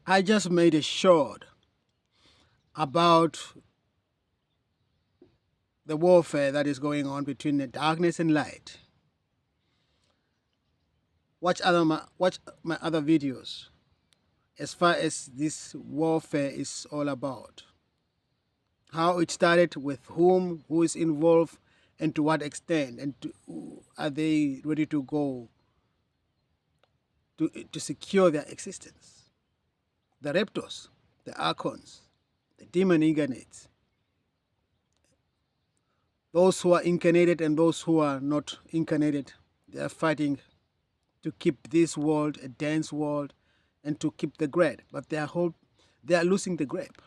I just made a short about the warfare that is going on between the darkness and light. Watch my other videos as far as this warfare is all about. How it started, with whom, who is involved, and to what extent, and are they ready to go to secure their existence. The Raptors, the Archons, the Demon Incarnates, those who are incarnated and those who are not incarnated, they are fighting to keep this world a dense world and to keep the grade. But they are losing the grip.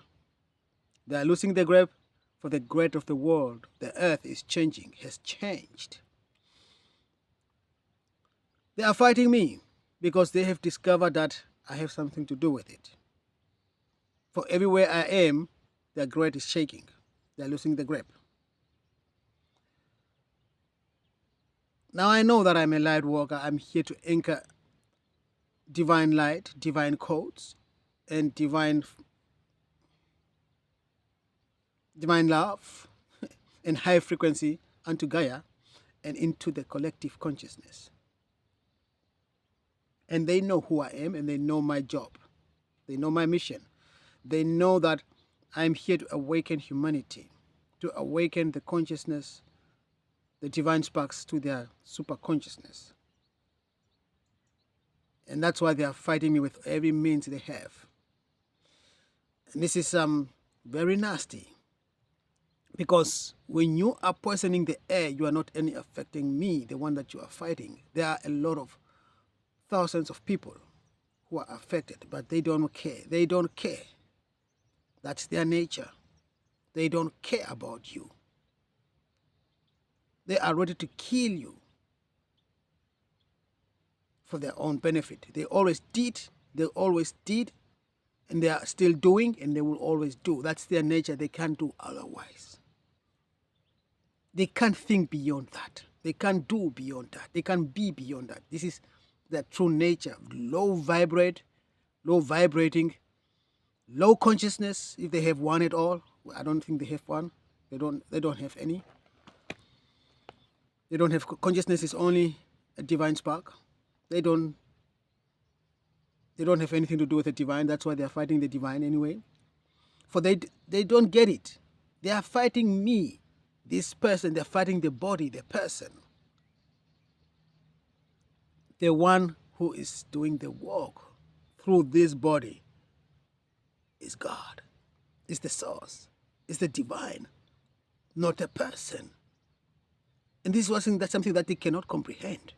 They are losing the grip for the grade of the world. The earth is changing, has changed. They are fighting me because they have discovered that I have something to do with it. For everywhere I am, their grade is shaking. They are losing the grip. Now I know that I'm a light worker. I'm here to anchor divine light, divine codes, and divine love and high frequency unto Gaia and into the collective consciousness. And they know who I am and they know my job. They know my mission. They know that I'm here to awaken humanity, to awaken the consciousness, the divine sparks to their super consciousness. And that's why they are fighting me with every means they have. And this is very nasty. Because when you are poisoning the air, you are not only affecting me, the one that you are fighting. There are a lot of thousands of people who are affected, but they don't care. They don't care. That's their nature. They don't care about you. They are ready to kill you for their own benefit. They always did, and they are still doing, and they will always do. That's their nature. They can't do otherwise. They can't think beyond that. They can't do beyond that. They can't be beyond that. This is their true nature. Low vibrating, low consciousness, if they have one at all. I don't think they have one. They don't have any. They don't have consciousness. Is only a divine spark. They don't have anything to do with the divine. That's why they are fighting the divine anyway. For they don't get it. They are fighting me, this person. They're fighting the body, the person. The one who is doing the work through this body is God, is the source, is the divine, not a person. And this was something that they cannot comprehend.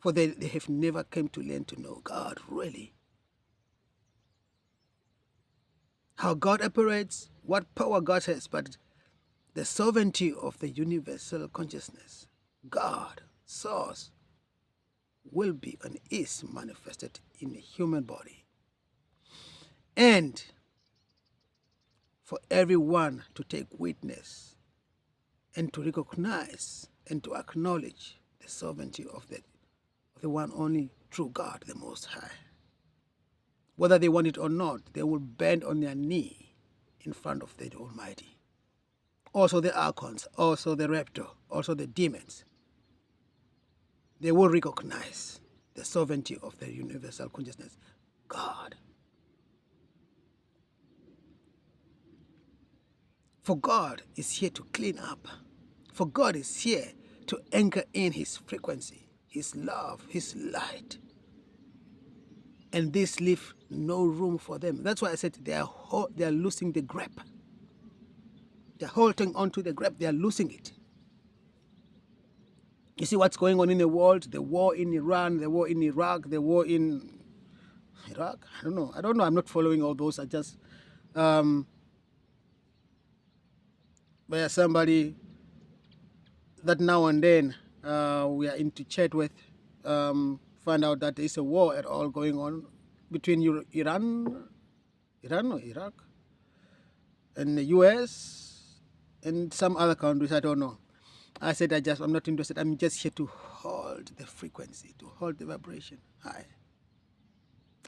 For they have never come to learn to know God, really. How God operates, what power God has, but the sovereignty of the universal consciousness, God, source, will be and is manifested in the human body. And for everyone to take witness and to recognize and to acknowledge the sovereignty of the one only true God, the Most High. Whether they want it or not, they will bend on their knee in front of the Almighty. Also the Archons, also the Raptor, also the demons. They will recognize the sovereignty of the universal consciousness, God. For God is here to clean up. For God is here to anchor in His frequency, His love, His light. And this leaves no room for them. That's why I said they are losing the grip. They're holding on to the grip. They are losing it. You see what's going on in the world? The war in Iran, the war in Iraq, the war in Iraq. I don't know. I'm not following all those. I just where somebody that now and then we are into chat with find out that there is a war at all going on between Iran or Iraq and the US and some other countries. I don't know. I said I'm not interested. I'm just here to hold the frequency, to hold the vibration high.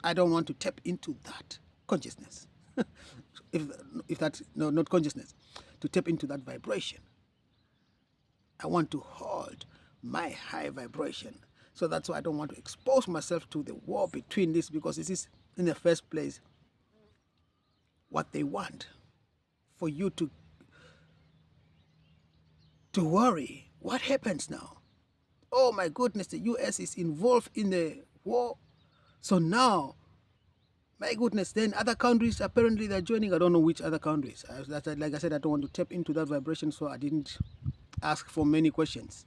I don't want to tap into that consciousness. if that, no, not consciousness, to tap into that vibration. I want to hold my high vibration. So that's why I don't want to expose myself to the war between this, because this is in the first place what they want, for you to worry. What happens now? Oh my goodness, the US is involved in the war. So now, my goodness, then other countries, apparently they're joining. I don't know which other countries. Like I said, I don't want to tap into that vibration, so I didn't ask for many questions.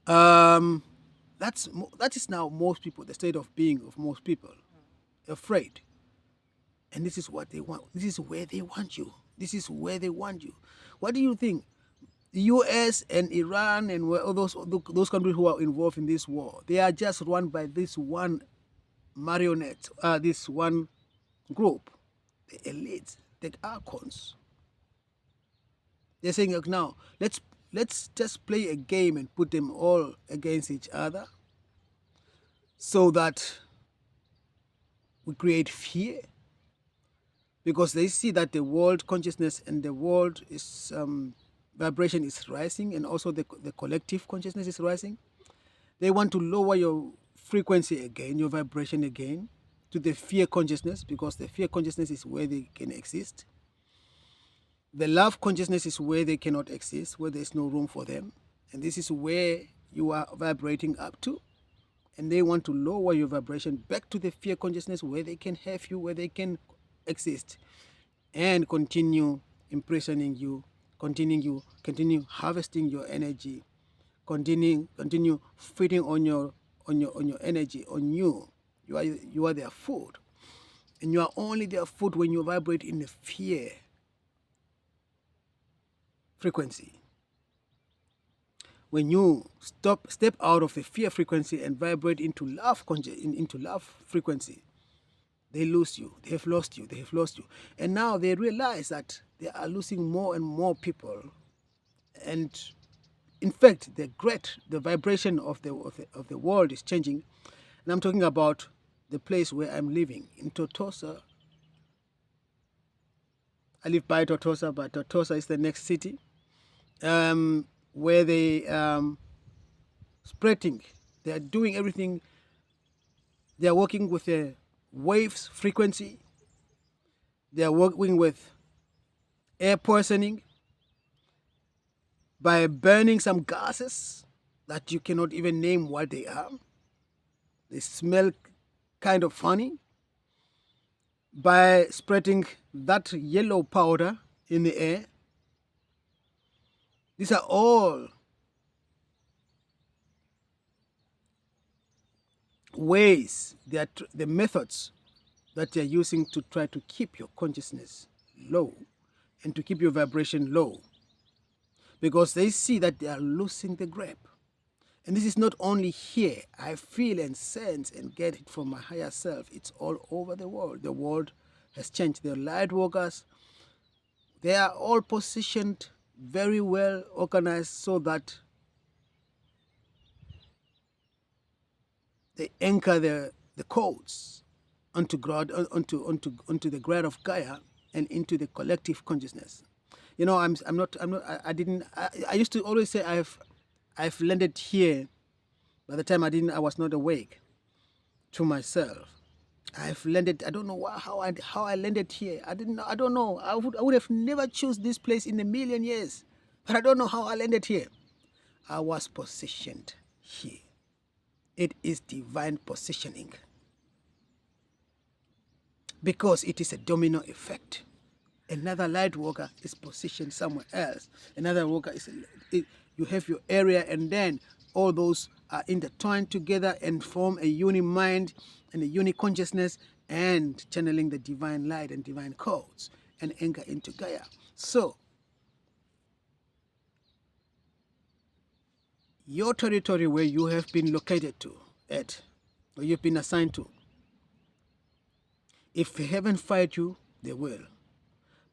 That is now most people, the state of being of most people, afraid. And this is what they want. This is where they want you. This is where they want you. What do you think? The US and Iran and all those countries who are involved in this war, they are just run by this one marionette, this one group, the elites, the archons. They're saying, look, now let's just play a game and put them all against each other, so that we create fear, because they see that the world consciousness and the world is vibration is rising, and also the collective consciousness is rising. They want to lower your frequency again, your vibration again, to the fear consciousness, because the fear consciousness is where they can exist. The love consciousness is where they cannot exist, where there's no room for them. And this is where you are vibrating up to. And they want to lower your vibration back to the fear consciousness, where they can have you, where they can exist, and continue imprisoning you, continue harvesting your energy, continue feeding on your energy, on you. You are their food. And you are only their food when you vibrate in the fear frequency. When you step out of the fear frequency and vibrate into love frequency, they lose you. They have lost you. They have lost you. And now they realize that they are losing more and more people. And in fact, the vibration of the world is changing. And I'm talking about the place where I'm living, in Totosa. I live by Totosa, but Totosa is the next city, where they spreading. They are doing everything. They are working with the waves frequency. They are working with air poisoning by burning some gases that you cannot even name what they are. They smell kind of funny. By spreading that yellow powder in the air. These are all ways, the methods that they're using to try to keep your consciousness low and to keep your vibration low, because they see that they are losing the grip. And this is not only here. I feel and sense and get it from my higher self. It's all over the world. The world has changed. The light workers, they are all positioned very well organized, so that they anchor the codes onto the ground of Gaia and into the collective consciousness. You know, I used to always say I've landed here. By the time I was not awake to myself. I've landed. I don't know how I landed here. I don't know. I would have never choose this place in a million years. But I don't know how I landed here. I was positioned here. It is divine positioning, because it is a domino effect. Another light worker is positioned somewhere else. Another worker you have your area, and then all those are intertwined together and form a uni mind and a uni consciousness, and channeling the divine light and divine codes and anchor into Gaia. So, your territory where you have been located or you've been assigned to, if they haven't fired you, they will.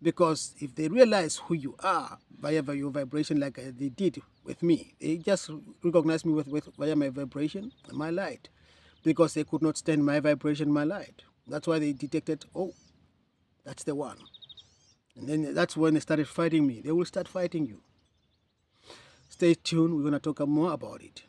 Because if they realize who you are via your vibration, like they did with me, they just recognize me via my vibration and my light. because they could not stand my vibration, my light. That's why they detected, oh, that's the one. And then that's when they started fighting me. They will start fighting you. Stay tuned. We're going to talk more about it.